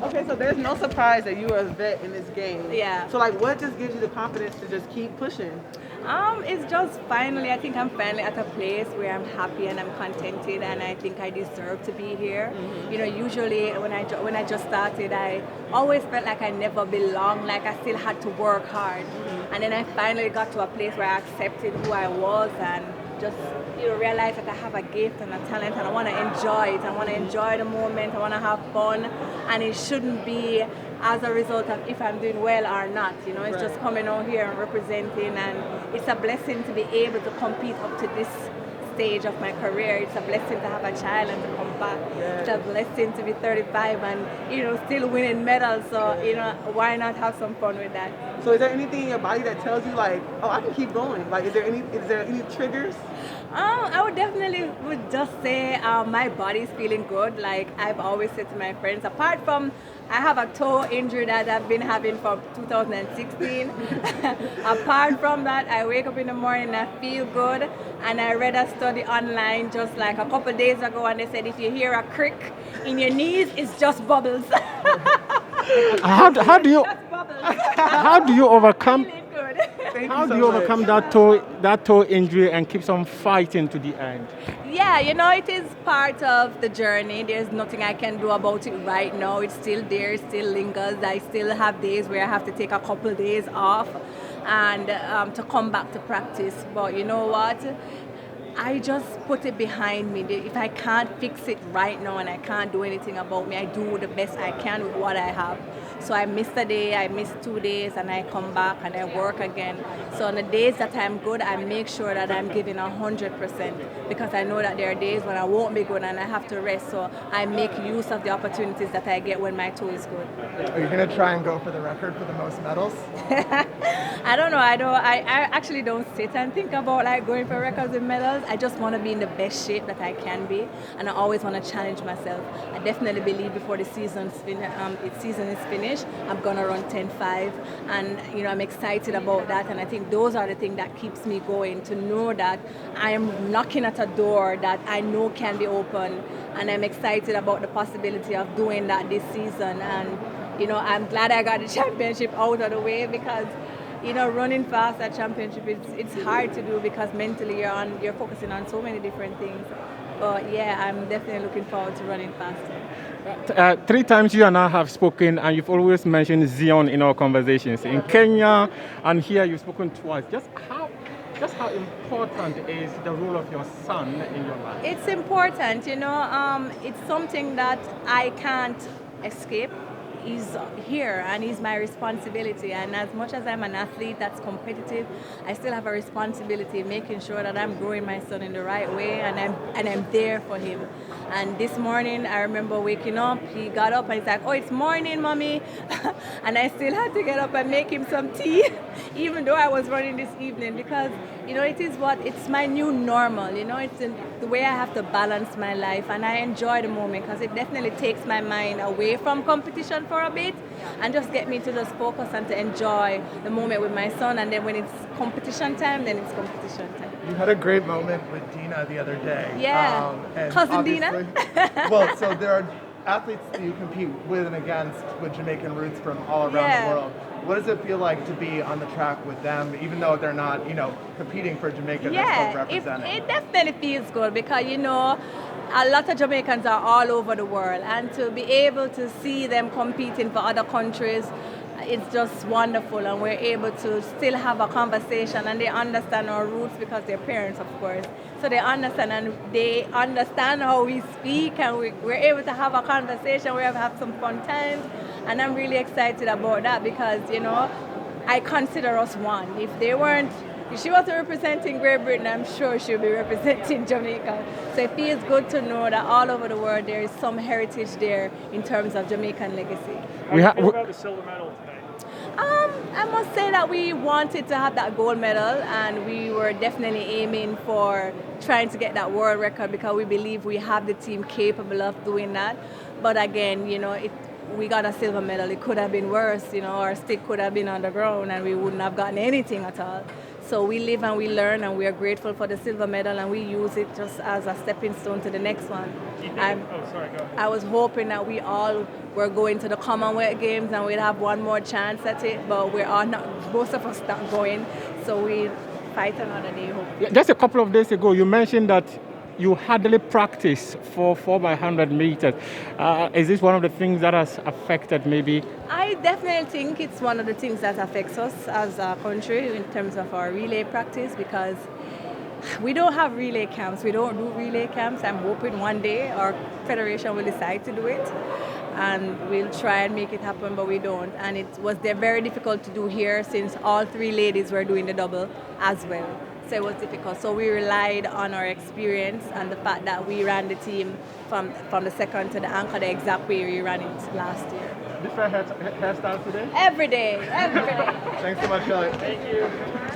Okay, so there's no surprise that you are a vet in this game. Yeah. So like, what just gives you the confidence to just keep pushing? It's just finally, I think I'm finally at a place where I'm happy and I'm contented, and I think I deserve to be here. You know, usually when I just started, I always felt like I never belonged, like I still had to work hard. And then I finally got to a place where I accepted who I was and just realized that I have a gift and a talent, and I want to enjoy it. I want to enjoy the moment. I want to have fun, and it shouldn't be as a result of if I'm doing well or not. It's just coming out here and representing, and it's a blessing to be able to compete up to this stage of my career. It's a blessing to have a child and to come back. It's a blessing to be 35 and still winning medals. So why not have some fun with that? So is there anything in your body that tells you like, oh, I can keep going? Like, is there any triggers? I would definitely would just say my body's feeling good. Like I've always said to my friends, apart from I have a toe injury that I've been having from 2016. Apart from that, I wake up in the morning and I feel good. And I read a study online just like a couple days ago, and they said if you hear a crick in your knees, it's just bubbles. How do you Just bubbles. how do you overcome Feeling good. how do you overcome that toe injury and keep on fighting to the end? Yeah, it is part of the journey. There's nothing I can do about it right now. It's still there, it still lingers. I still have days where I have to take a couple days off and to come back to practice. But you know what? I just put it behind me. If I can't fix it right now and I can't do anything about me, I do the best I can with what I have. So I missed a day, I missed 2 days, and I come back and I work again. So on the days that I'm good, I make sure that I'm giving 100% because I know that there are days when I won't be good and I have to rest. So I make use of the opportunities that I get when my toe is good. Are you going to try and go for the record for the most medals? I don't know. I actually don't sit and think about like going for records and medals. I just want to be in the best shape that I can be, and I always want to challenge myself. I definitely believe before the season is finished, I'm gonna run 10.5, and I'm excited about that. And I think those are the things that keeps me going, to know that I am knocking at a door that I know can be open, and I'm excited about the possibility of doing that this season. And I'm glad I got the championship out of the way because running fast at championship, it's hard to do because mentally you're focusing on so many different things. But yeah, I'm definitely looking forward to running faster. 3 times you and I have spoken, and you've always mentioned Zion in our conversations. In Kenya and here, you've spoken twice. Just how important is the role of your son in your life? It's important, it's something that I can't escape. He's here and he's my responsibility, and as much as I'm an athlete that's competitive, I still have a responsibility making sure that I'm growing my son in the right way, and I'm there for him. And this morning I remember waking up, he got up and he's like, oh, it's morning, mommy. And I still had to get up and make him some tea even though I was running this evening, because it's my new normal. It's the way I have to balance my life, and I enjoy the moment because it definitely takes my mind away from competition for a bit and just get me to just focus and to enjoy the moment with my son. And then when it's competition time, then it's competition time. You had a great moment with Dina the other day. Yeah, and cousin Dina. Well, so there are athletes that you compete with and against with Jamaican roots from all around Yeah. the world. What does it feel like to be on the track with them, even though they're not, competing for Jamaica, they're still representing? It definitely feels good because a lot of Jamaicans are all over the world, and to be able to see them competing for other countries, it's just wonderful. And we're able to still have a conversation, and they understand our roots because they're parents, of course. So they understand, and they understand how we speak, and we're able to have a conversation. We have some fun times, and I'm really excited about that because I consider us one. If she wasn't representing Great Britain, I'm sure she'll be representing Jamaica. So it feels good to know that all over the world there is some heritage there in terms of Jamaican legacy. How do you feel about the silver medal tonight? I must say that we wanted to have that gold medal, and we were definitely aiming for trying to get that world record because we believe we have the team capable of doing that. But again, we got a silver medal. It could have been worse, our stick could have been on the ground and we wouldn't have gotten anything at all. So we live and we learn, and we are grateful for the silver medal, and we use it just as a stepping stone to the next one. Sorry, go ahead. I was hoping that we all were going to the Commonwealth Games and we'd have one more chance at it, but we're all not, most of us not going, so we fight another day, hopefully. Yeah, just a couple of days ago, you mentioned that you hardly practice for 4x100 meters. Is this one of the things that has affected maybe? I definitely think it's one of the things that affects us as a country in terms of our relay practice, because we don't have relay camps. We don't do relay camps. I'm hoping one day our federation will decide to do it, and we'll try and make it happen, but we don't. And it was very difficult to do here since all three ladies were doing the double as well. So it was difficult. So we relied on our experience and the fact that we ran the team from the second to the anchor the exact way we ran it last year. Different hairstyle today? Every day, every day. Thanks so much, Shelly. Thank you.